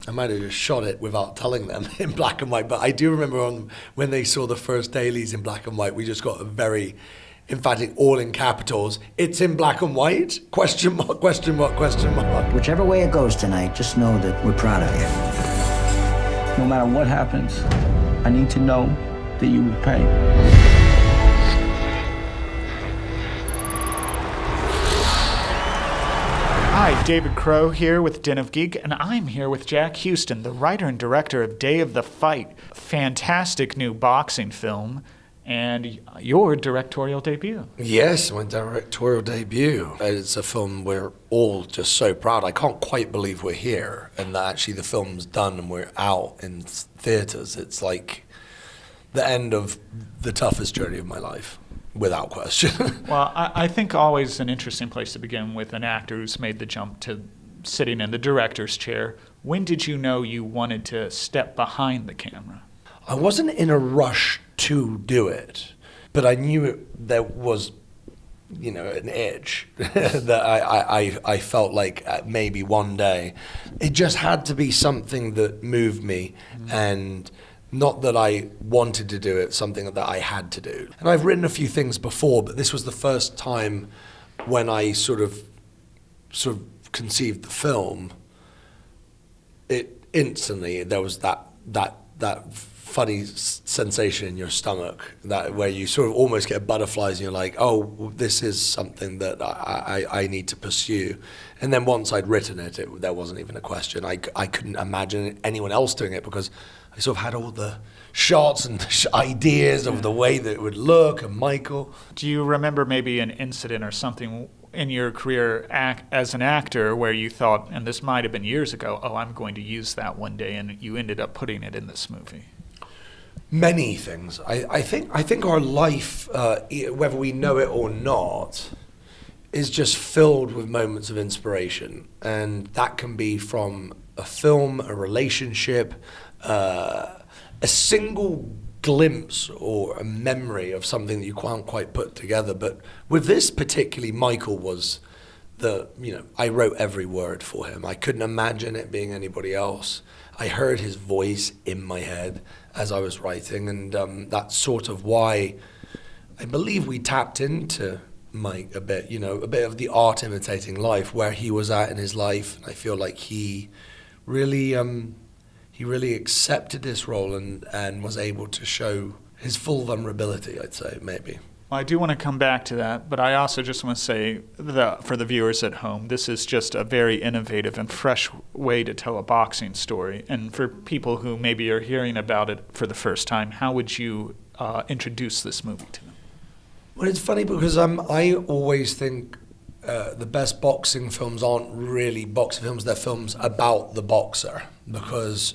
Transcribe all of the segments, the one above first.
I might have just shot it without telling them in black and white, but I do remember when they saw the first dailies in black and white, we just got a very emphatic, all in capitals, "It's in black and white? Question mark, question mark, question mark." Whichever way it goes tonight, just know that we're proud of you. No matter what happens, I need to know that you will pay. Hi, David Crow here with Den of Geek, and I'm here with Jack Huston, the writer and director of Day of the Fight, fantastic new boxing film, and your directorial debut. Yes, my directorial debut. It's a film we're all just so proud. I can't quite believe we're here and that actually the film's done and we're out in theaters. It's like the end of the toughest journey of my life, without question. Well, I think always an interesting place to begin with an actor who's made the jump to sitting in the director's chair. When did you know you wanted to step behind the camera? I wasn't in a rush to do it, but I knew there was, an edge that I felt like maybe one day. It just had to be something that moved me, and not that I wanted to do it, something that I had to do. And I've written a few things before, but this was the first time when I sort of conceived the film. It instantly, there was that funny sensation in your stomach, that where you sort of almost get butterflies and you're like, oh, this is something that I need to pursue. And then once I'd written it, there wasn't even a question. I couldn't imagine anyone else doing it because I sort of had all the shots and ideas of the way that it would look, and Michael. Do you remember maybe an incident or something in your career as an actor where you thought, and this might have been years ago, oh, I'm going to use that one day, and you ended up putting it in this movie? Many things. I think our life, whether we know it or not, is just filled with moments of inspiration, and that can be from a film, a relationship, a single glimpse or a memory of something that you can't quite put together. But with this particularly, Michael was I wrote every word for him. I couldn't imagine it being anybody else. I heard his voice in my head as I was writing, and that's sort of why I believe we tapped into Mike a bit, a bit of the art imitating life, where he was at in his life. And I feel like he really accepted this role and was able to show his full vulnerability, I'd say, maybe. Well, I do want to come back to that, but I also just want to say that for the viewers at home, this is just a very innovative and fresh way to tell a boxing story. And for people who maybe are hearing about it for the first time, how would you introduce this movie to them? Well, it's funny because I always think the best boxing films aren't really boxing films, they're films about the boxer, because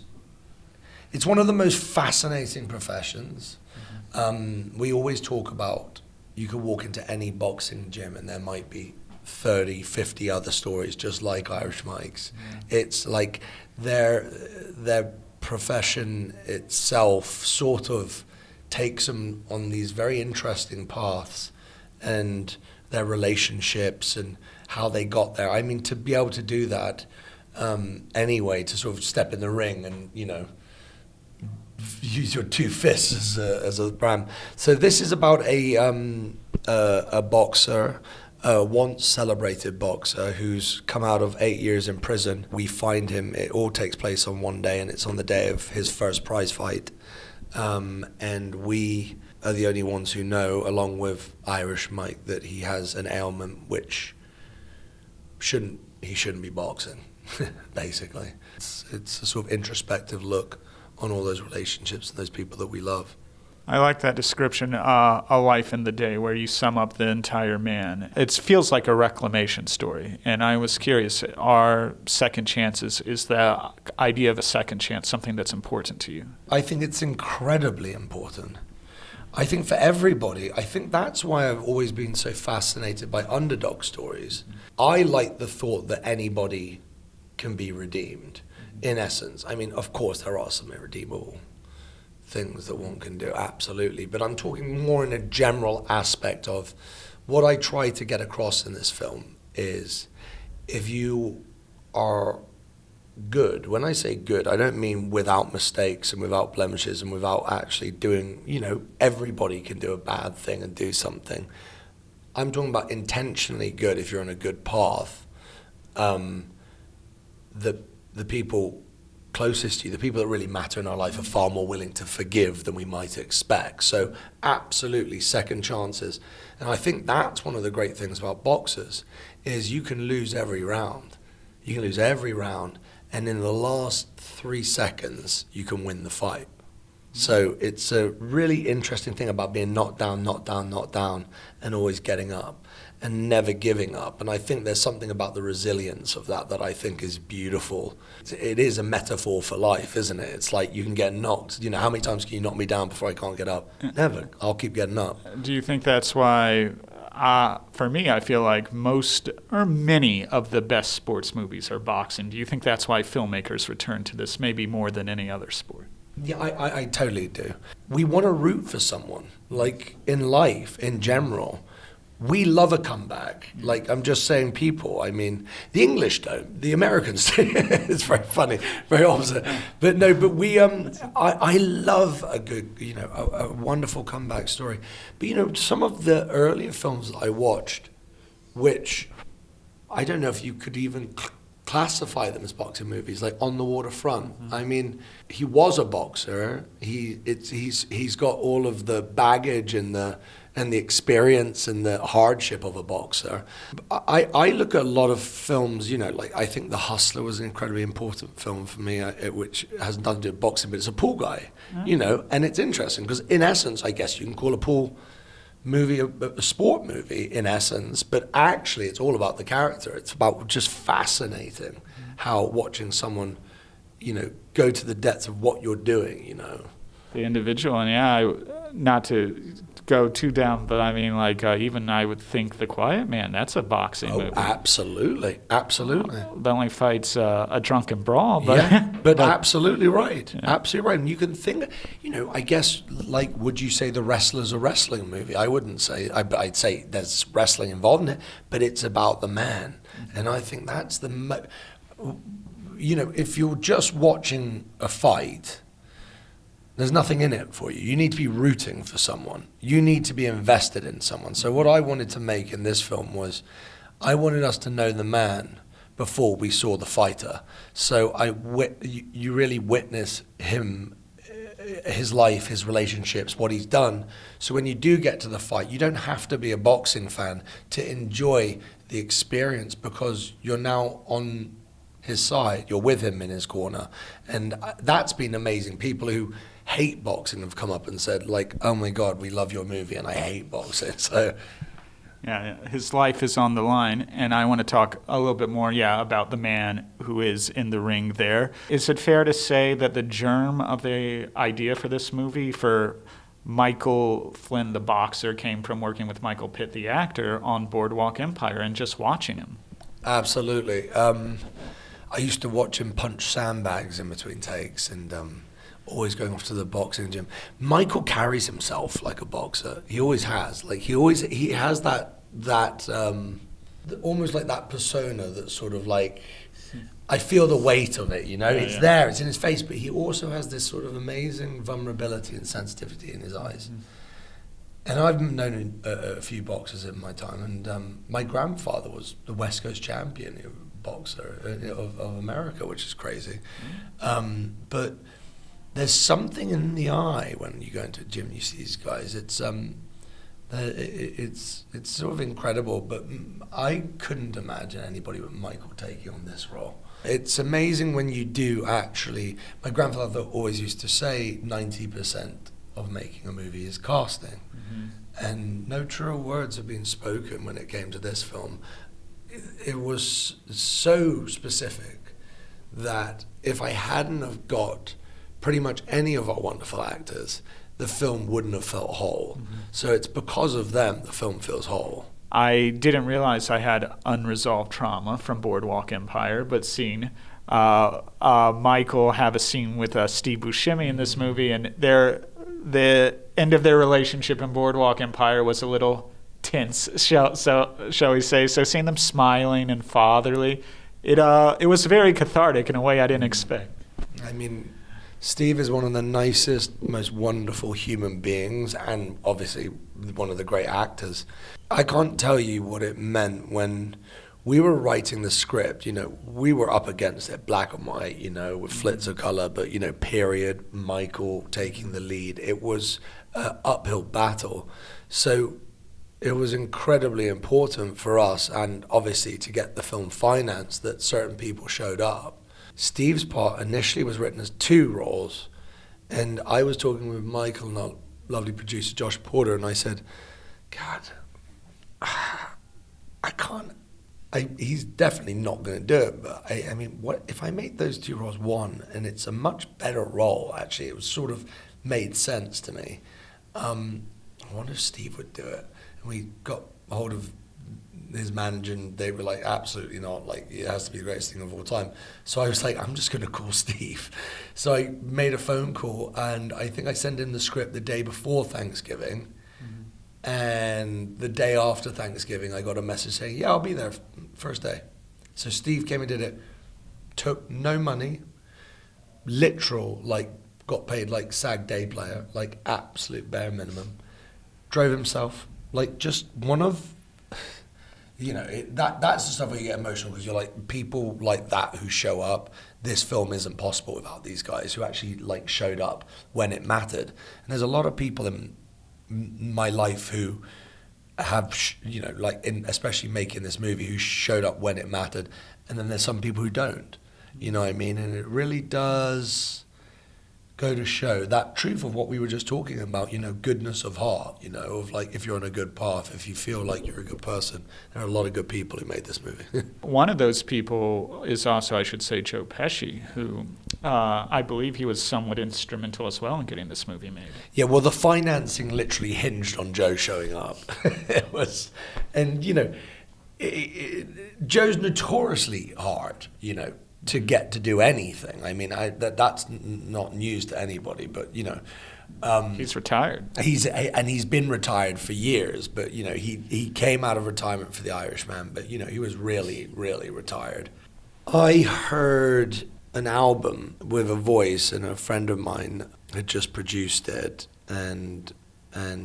it's one of the most fascinating professions. We always talk about, you could walk into any boxing gym and there might be 30, 50 other stories just like Irish Mike's. It's like their profession itself sort of takes them on these very interesting paths, and their relationships and how they got there. I mean, to be able to do that anyway, to sort of step in the ring and, use your two fists as a brand. So this is about a boxer, a once celebrated boxer who's come out of 8 years in prison. We find him, it all takes place on one day, and it's on the day of his first prize fight. And we are the only ones who know, along with Irish Mike, that he has an ailment which he shouldn't be boxing, basically. It's a sort of introspective look on all those relationships and those people that we love. I like that description, A Life in the Day, where you sum up the entire man. It feels like a reclamation story, and I was curious, are second chances, is the idea of a second chance something that's important to you? I think it's incredibly important. I think for everybody, I think that's why I've always been so fascinated by underdog stories. I like the thought that anybody can be redeemed, in essence. I mean, of course, there are some irredeemable things that one can do, absolutely. But I'm talking more in a general aspect of what I try to get across in this film is, if you are good. When I say good, I don't mean without mistakes and without blemishes and without actually doing, everybody can do a bad thing and do something. I'm talking about intentionally good if you're on a good path. The people closest to you, the people that really matter in our life, are far more willing to forgive than we might expect. So absolutely second chances. And I think that's one of the great things about boxers, is you can lose every round. You can lose every round, and in the last 3 seconds, you can win the fight. So it's a really interesting thing about being knocked down, and always getting up and never giving up. And I think there's something about the resilience of that I think is beautiful. It is a metaphor for life, isn't it? It's like you can get knocked. How many times can you knock me down before I can't get up? Never. I'll keep getting up. Do you think that's why, for me, I feel like most or many of the best sports movies are boxing? Do you think that's why filmmakers return to this maybe more than any other sport? Yeah, I totally do. We want to root for someone. Like in life, in general, we love a comeback. Like, I'm just saying people. I mean, the English don't. The Americans do. It's very funny, very opposite. But we, I love a good, a wonderful comeback story. But, some of the earlier films that I watched, which I don't know if you could even classify them as boxing movies, like On the Waterfront. Mm-hmm. I mean, he was a boxer. He's got all of the baggage and the experience and the hardship of a boxer. I look at a lot of films, like I think The Hustler was an incredibly important film for me, which has nothing to do with boxing, but it's a pool guy, and it's interesting because in essence, I guess you can call a pool movie a sport movie in essence, but actually it's all about the character. It's about just fascinating how watching someone, go to the depths of what you're doing, The individual, and not to go too down, but I mean, like, even I would think The Quiet Man, that's a boxing movie. Absolutely. The only fight's a drunken brawl, but... Yeah, but absolutely right. Yeah. Absolutely right. And you can think, I guess, like, would you say The Wrestler's a wrestling movie? I wouldn't say. I'd say there's wrestling involved in it, but it's about the man. Mm-hmm. And I think that's if you're just watching a fight, there's nothing in it for you. You need to be rooting for someone. You need to be invested in someone. So what I wanted to make in this film was, I wanted us to know the man before we saw the fighter. So you really witness him, his life, his relationships, what he's done. So when you do get to the fight, you don't have to be a boxing fan to enjoy the experience, because you're now on his side. You're with him in his corner. And that's been amazing. People who hate boxing have come up and said, like, oh my God, we love your movie and I hate boxing. So yeah, his life is on the line, and I want to talk a little bit more, about the man who is in the ring there. Is it fair to say that the germ of the idea for this movie, for Michael Flynn, the boxer, came from working with Michael Pitt, the actor, on Boardwalk Empire and just watching him? Absolutely. I used to watch him punch sandbags in between takes, and always going off to the boxing gym. Michael carries himself like a boxer. He always has. Like he has that almost like that persona that's sort of like, I feel the weight of it, it's there, it's in his face, but he also has this sort of amazing vulnerability and sensitivity in his eyes. Mm-hmm. And I've known a few boxers in my time, and my grandfather was the West Coast champion boxer of America, which is crazy. Mm-hmm. But there's something in the eye when you go into a gym and you see these guys. It's sort of incredible, but I couldn't imagine anybody but Michael taking on this role. It's amazing when you do actually. My grandfather always used to say 90% of making a movie is casting. Mm-hmm. And no truer words have been spoken when it came to this film. It was so specific that if I hadn't have got pretty much any of our wonderful actors, the film wouldn't have felt whole. Mm-hmm. So it's because of them the film feels whole. I didn't realize I had unresolved trauma from Boardwalk Empire, but seeing Michael have a scene with Steve Buscemi in this movie, and the end of their relationship in Boardwalk Empire was a little tense, shall we say. So seeing them smiling and fatherly, it was very cathartic in a way I didn't expect. I mean, Steve is one of the nicest, most wonderful human beings, and obviously one of the great actors. I can't tell you what it meant when we were writing the script. We were up against it, black and white, with flits of color, but, period, Michael taking the lead. It was an uphill battle. So it was incredibly important for us, and obviously to get the film financed, that certain people showed up. Steve's part initially was written as 2 roles, and I was talking with Michael and our lovely producer Josh Porter, and I said, God, I can't. He's definitely not going to do it, but I mean, what if I make those 2 roles one, and it's a much better role? Actually, it was sort of made sense to me. I wonder if Steve would do it. And we got a hold of his manager, and they were like, absolutely not, like, it has to be the greatest thing of all time. So I was like, I'm just going to call Steve. So I made a phone call, and I think I sent in the script the day before Thanksgiving. And the day after Thanksgiving, I got a message saying, yeah, I'll be there first day. So Steve came and did it, took no money, literal, like, got paid like SAG day player, like absolute bare minimum, drove himself, like just one of, that's the stuff where you get emotional, because you're like, people like that who show up, this film isn't possible without these guys who actually like showed up when it mattered. And there's a lot of people in my life who have, especially making this movie, who showed up when it mattered, and then there's some people who don't, you know what I mean? And it really does go to show that truth of what we were just talking about, goodness of heart, of like, if you're on a good path, if you feel like you're a good person, there are a lot of good people who made this movie. One of those people is also, I should say, Joe Pesci, who I believe he was somewhat instrumental as well in getting this movie made. Yeah, well, the financing literally hinged on Joe showing up. It was, and Joe's notoriously hard, to get to do anything. I mean, that's not news to anybody, but he's retired. He's been retired for years, but he came out of retirement for The Irishman, but he was really, really retired. I heard an album with a voice, and a friend of mine had just produced it, and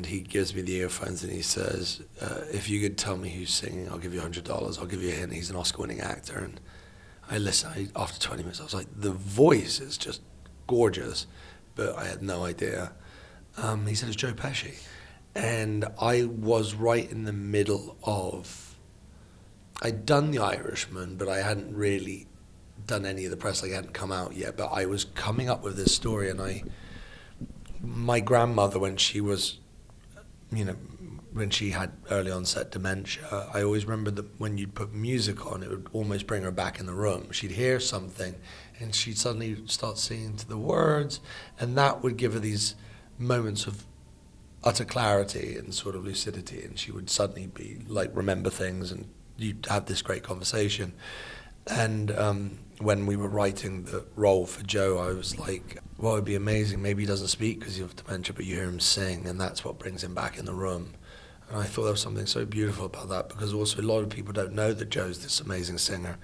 he gives me the earphones and he says, if you could tell me who's singing, I'll give you $100. I'll give you a hint. He's an Oscar-winning actor. And I listened. After 20 minutes, I was like, the voice is just gorgeous, but I had no idea. He said, it's Joe Pesci. And I was right in the middle of, I'd done The Irishman, but I hadn't really done any of the press, like it hadn't come out yet, but I was coming up with this story, and my grandmother, when she was, when she had early onset dementia, I always remember that when you'd put music on, it would almost bring her back in the room. She'd hear something, and she'd suddenly start singing to the words, and that would give her these moments of utter clarity and sort of lucidity, and she would suddenly be like, remember things, and you'd have this great conversation. And when we were writing the role for Joe, I was like, well, it'd be amazing. Maybe he doesn't speak because he has dementia, but you hear him sing, and that's what brings him back in the room. And I thought there was something so beautiful about that, because also a lot of people don't know that Joe's this amazing singer,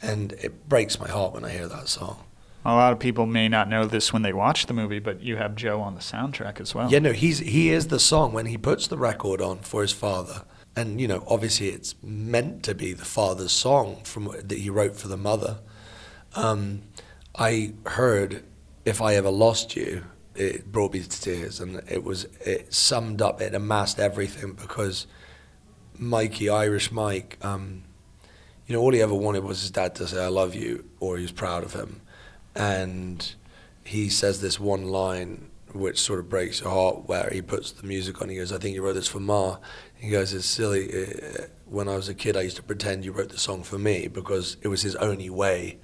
and it breaks my heart when I hear that song. A lot of people may not know this when they watch the movie, but you have Joe on the soundtrack as well. Yeah, no, he is the song when he puts the record on for his father. And, obviously it's meant to be the father's song that he wrote for the mother. I heard If I Ever Lost You, it brought me to tears, and it summed up, it amassed everything, because Mikey, Irish Mike, all he ever wanted was his dad to say, I love you, or he was proud of him. And he says this one line which sort of breaks your heart, where he puts the music on. He goes, I think you wrote this for Ma. He goes, it's silly. When I was a kid, I used to pretend you wrote the song for me, because it was his only way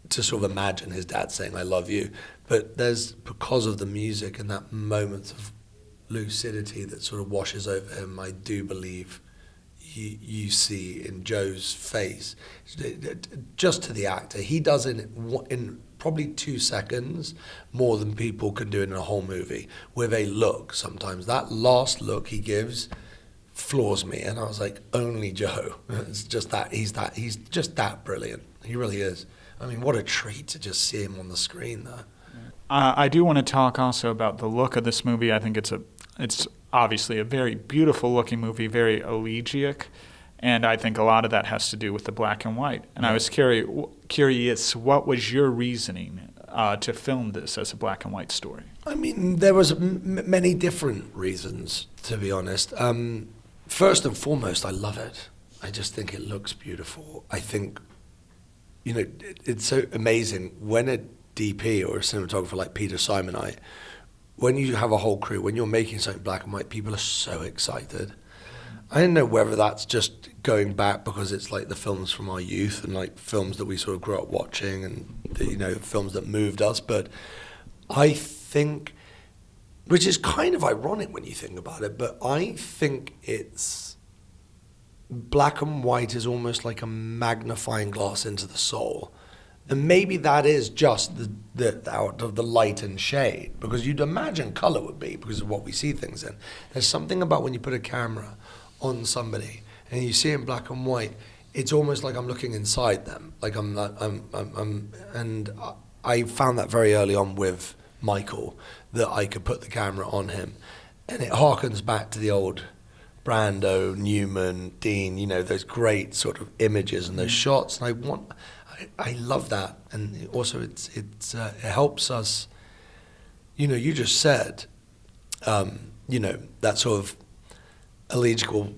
to sort of imagine his dad saying, I love you. But because of the music and that moment of lucidity that sort of washes over him, I do believe you see in Joe's face, just to the actor, he does in probably 2 seconds more than people can do in a whole movie with a look. Sometimes that last look he gives floors me, and I was like, only Joe. It's just that he's just that brilliant. He really is. I mean, what a treat to just see him on the screen there. I do want to talk also about the look of this movie. I think it's obviously a very beautiful looking movie, very elegiac, and I think a lot of that has to do with the black and white. And I was curious, what was your reasoning to film this as a black and white story? I mean, there was many different reasons, to be honest. First and foremost, I love it. I just think it looks beautiful. I think, it's so amazing when a DP or a cinematographer like Peter Simonite, when you have a whole crew, when you're making something black and white, people are so excited. I don't know whether that's just going back because it's like the films from our youth and like films that we sort of grew up watching and, films that moved us. But I think, which is kind of ironic when you think about it, but I think black and white is almost like a magnifying glass into the soul. And maybe that is just the out of the light and shade, because you'd imagine color would be because of what we see things in. There's something about when you put a camera on somebody and you see in black and white, it's almost like I'm looking inside them. Like and I found that very early on with Michael, that I could put the camera on him, and it harkens back to the old Brando, Newman, Dean, those great sort of images and those shots. And I love that, and also it helps us. You just said, that sort of elegiacal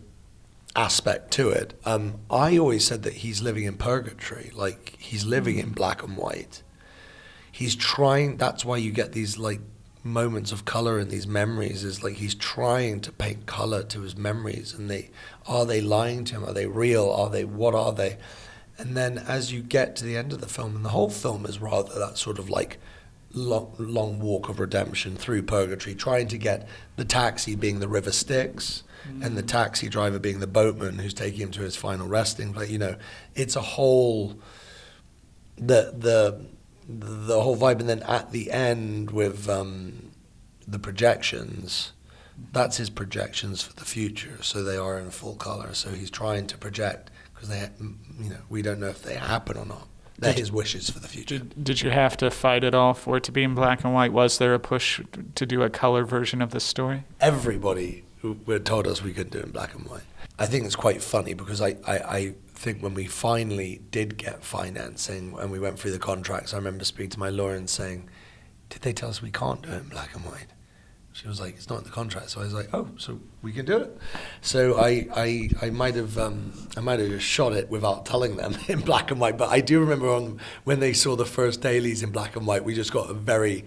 aspect to it. I always said that he's living in purgatory, like he's living in black and white. He's trying. That's why you get these like moments of color in these memories. Is like he's trying to paint color to his memories, and are they lying to him? Are they real? What are they? And then as you get to the end of the film, and the whole film is rather that sort of like long walk of redemption through purgatory, trying to get the taxi being the river Styx, and the taxi driver being the boatman who's taking him to his final resting place. It's a whole the whole vibe. And then at the end with the projections, that's his projections for the future. So they are in full color. So he's trying to project, because we don't know if they happen or not. They're his wishes for the future. Did you have to fight it all for it to be in black and white? Was there a push to do a color version of this story? Everybody told us we couldn't do it in black and white. I think it's quite funny because I think when we finally did get financing and we went through the contracts, I remember speaking to my lawyer and saying, did they tell us we can't do it in black and white? She was like, it's not in the contract. So I was like, oh, so we can do it. So I might have shot it without telling them in black and white. But I do remember when they saw the first dailies in black and white, we just got a very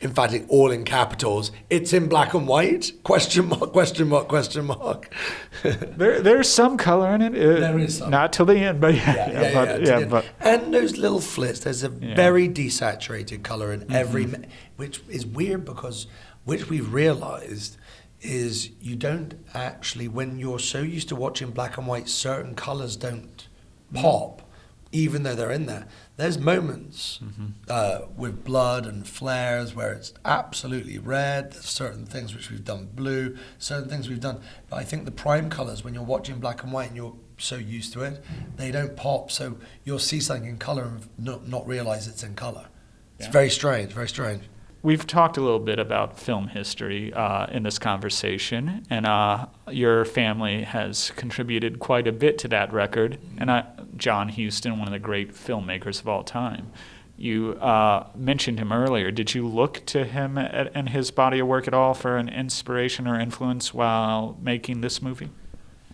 emphatic, all in capitals, it's in black and white, question mark, question mark, question mark. There's some color in it. There is some. Not till the end, but but and those little flits, there's a very desaturated color in every, which is weird because which we've realized is you don't actually, when you're so used to watching black and white, certain colors don't pop, even though they're in there. There's moments with blood and flares where it's absolutely red. There's certain things which we've done blue, certain things we've done. But I think the prime colors, when you're watching black and white and you're so used to it, they don't pop. So you'll see something in color and not realize it's in color. It's very strange, very strange. We've talked a little bit about film history in this conversation, and your family has contributed quite a bit to that record. And John Huston, one of the great filmmakers of all time, you mentioned him earlier. Did you look to him and his body of work at all for an inspiration or influence while making this movie?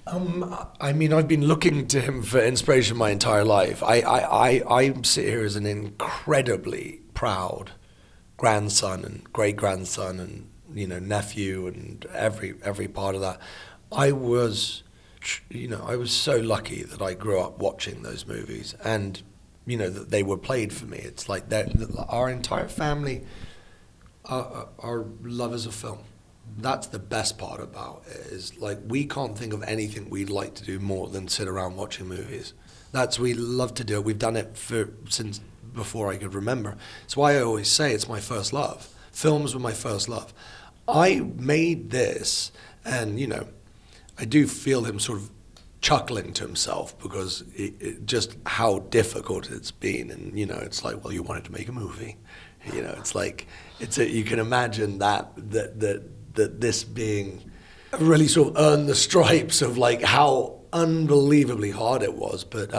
I mean, I've been looking to him for inspiration my entire life. I sit here as an incredibly proud grandson and great grandson and nephew and every part of that. I was so lucky that I grew up watching those movies and that they were played for me. It's like our entire family are lovers of film. That's the best part about it, is like we can't think of anything we'd like to do more than sit around watching movies. We love to do it. We've done it since before I could remember. It's why I always say it's my first love. Films were my first love. I made this, and I do feel him sort of chuckling to himself because just how difficult it's been. And, you know, it's like, well, you wanted to make a movie. You know, it's like, you can imagine that this being really sort of earned the stripes of like how unbelievably hard it was. But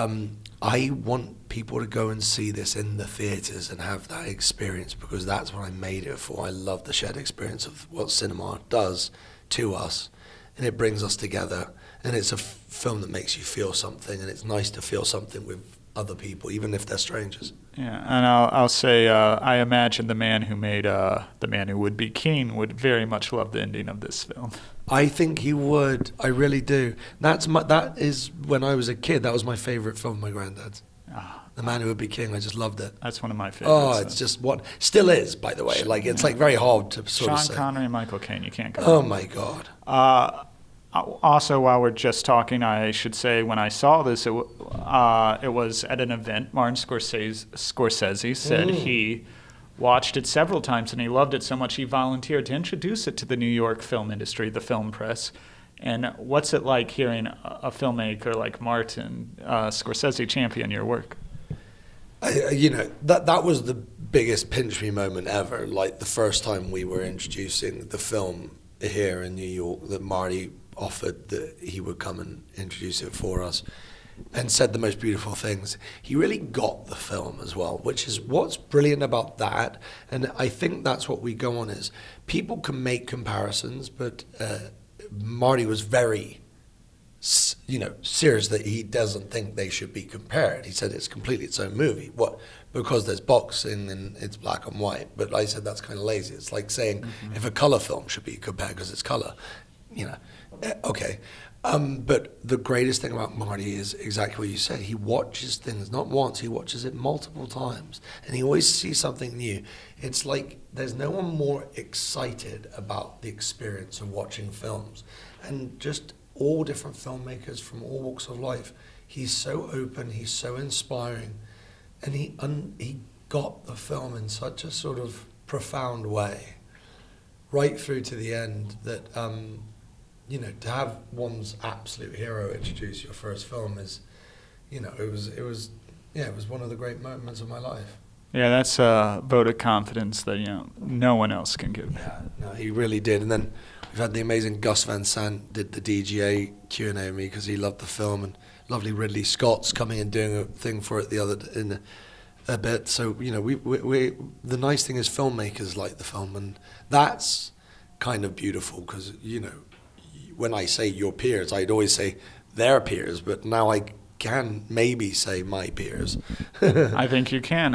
I want people to go and see this in the theaters and have that experience, because that's what I made it for. I love the shared experience of what cinema does to us, and it brings us together. And it's a film that makes you feel something, and it's nice to feel something with other people, even if they're strangers. Yeah, and I'll say I imagine the man who made The Man Who Would Be King would very much love the ending of this film. I think he would. I really do. That is when I was a kid. That was my favorite film. My granddad's. The Man Who Would Be King. I just loved it. That's one of my favorites. Oh, it's just what still is, by the way. Like it's like very hard to sort of say. Sean Connery and Michael Caine. You can't go. Oh my God. Also, while we're just talking, I should say when I saw this, it was at an event. Martin Scorsese said he watched it several times and he loved it so much he volunteered to introduce it to the New York film industry, the film press. And what's it like hearing a filmmaker like Martin Scorsese champion your work? You know, that was the biggest pinch me moment ever. Like the first time we were introducing the film here in New York, that Marty offered that he would come and introduce it for us and said the most beautiful things. He really got the film as well, which is what's brilliant about that. And I think that's what we go on is people can make comparisons, but Marty was very, serious that he doesn't think they should be compared. He said it's completely its own movie. What? Because there's boxing and it's black and white. But I said that's kind of lazy. It's like saying if a color film should be compared because it's color, okay. But the greatest thing about Marty is exactly what you said. He watches things not once, he watches it multiple times, and he always sees something new. It's like there's no one more excited about the experience of watching films, and just all different filmmakers from all walks of life. He's so open, he's so inspiring, and he got the film in such a sort of profound way, right through to the end, that to have one's absolute hero introduce your first film is, it was one of the great moments of my life. Yeah, that's a vote of confidence that no one else can give. Yeah, no, he really did. And then we've had the amazing Gus Van Sant did the DGA Q&A with me because he loved the film, and lovely Ridley Scott's coming and doing a thing for it in a bit. So we the nice thing is filmmakers like the film, and that's kind of beautiful because when I say your peers, I'd always say their peers, but now I can maybe say my peers. I think you can.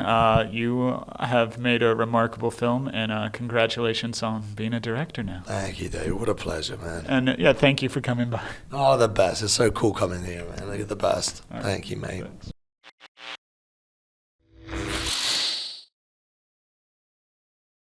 You have made a remarkable film, and congratulations on being a director now. Thank you, Dave. What a pleasure, man. And thank you for coming by. Oh, the best. It's so cool coming here, man. You're the best. All right. Thank you, mate. Thanks.